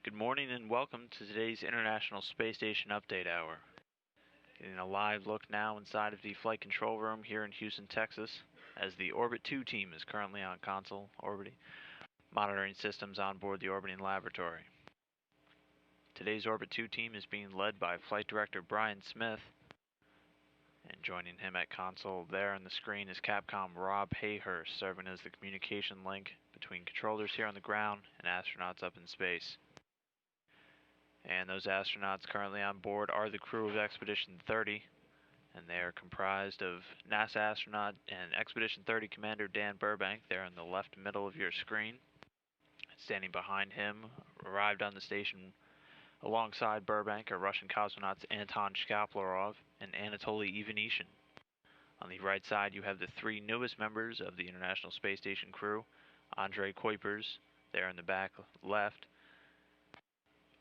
Good morning and welcome to today's International Space Station Update Hour. Getting a live look now inside of the flight control room here in Houston, Texas, as the Orbit 2 team is currently on console orbiting, monitoring systems on board the orbiting laboratory. Today's Orbit 2 team is being led by Flight Director Brian Smith, and joining him at console there on the screen is Capcom Rob Hayhurst, serving as the communication link between controllers here on the ground and astronauts up in space. And those astronauts currently on board are the crew of Expedition 30, and they are comprised of NASA astronaut and Expedition 30 Commander Dan Burbank there in the left middle of your screen. Standing behind him, arrived on the station alongside Burbank are Russian cosmonauts Anton Shkaplerov and Anatoly Ivanishin. On the right side, you have the three newest members of the International Space Station crew, Andrei Kuipers there in the back left,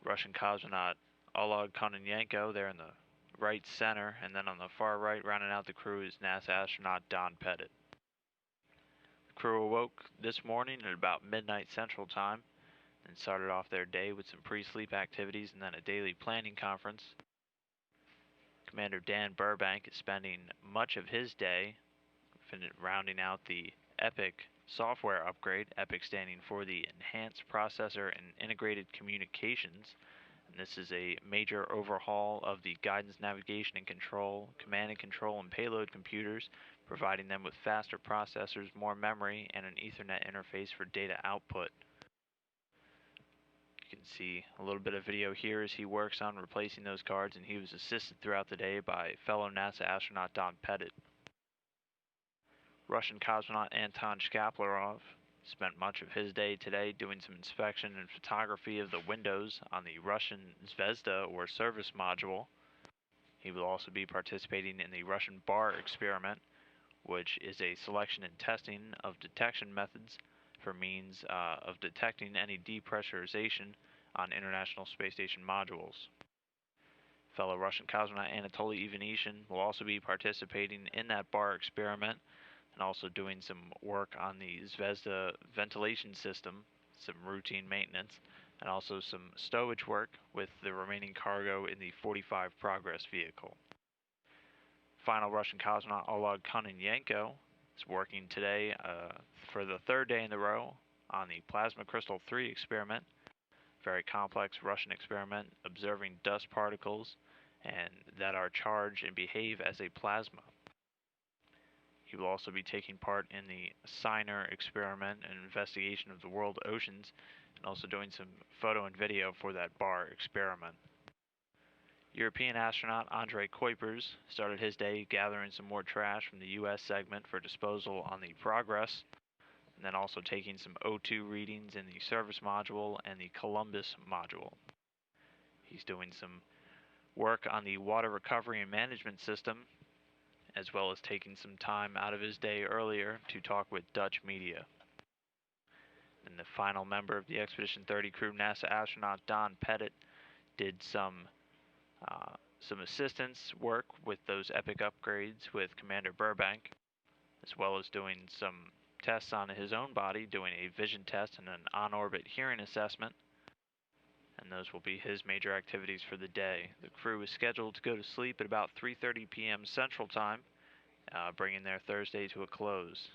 Russian cosmonaut Oleg Kononenko there in the right center, and then on the far right, rounding out the crew, is NASA astronaut Don Pettit. The crew awoke this morning at about midnight Central Time and started off their day with some pre-sleep activities and then a daily planning conference. Commander Dan Burbank is spending much of his day rounding out the EPIC software upgrade, EPIC standing for the Enhanced Processor and Integrated Communications. And this is a major overhaul of the guidance, navigation, and control, command and control, and payload computers, providing them with faster processors, more memory, and an Ethernet interface for data output. You can see a little bit of video here as he works on replacing those cards, and he was assisted throughout the day by fellow NASA astronaut Don Pettit. Russian cosmonaut Anton Shkaplerov spent much of his day today doing some inspection and photography of the windows on the Russian Zvezda or service module. He will also be participating in the Russian bar experiment, which is a selection and testing of detection methods for means of detecting any depressurization on International Space Station modules. Fellow Russian cosmonaut Anatoly Ivanishin will also be participating in that bar experiment and also doing some work on the Zvezda ventilation system, some routine maintenance, and also some stowage work with the remaining cargo in the 45 Progress vehicle. Final Russian cosmonaut Oleg Kononenko is working today for the third day in a row on the Plasma Crystal 3 experiment, very complex Russian experiment observing dust particles and that are charged and behave as a plasma. He will also be taking part in the Signer experiment and investigation of the world oceans, and also doing some photo and video for that bar experiment. European astronaut Andrei Kuipers started his day gathering some more trash from the U.S. segment for disposal on the Progress, and then also taking some O2 readings in the service module and the Columbus module. He's doing some work on the water recovery and management system, as well as taking some time out of his day earlier to talk with Dutch media. And the final member of the Expedition 30 crew, NASA astronaut Don Pettit, did some assistance work with those EPIC upgrades with Commander Burbank, as well as doing some tests on his own body, doing a vision test and an on-orbit hearing assessment. And those will be his major activities for the day. The crew is scheduled to go to sleep at about 3:30 p.m. Central Time, bringing their Thursday to a close.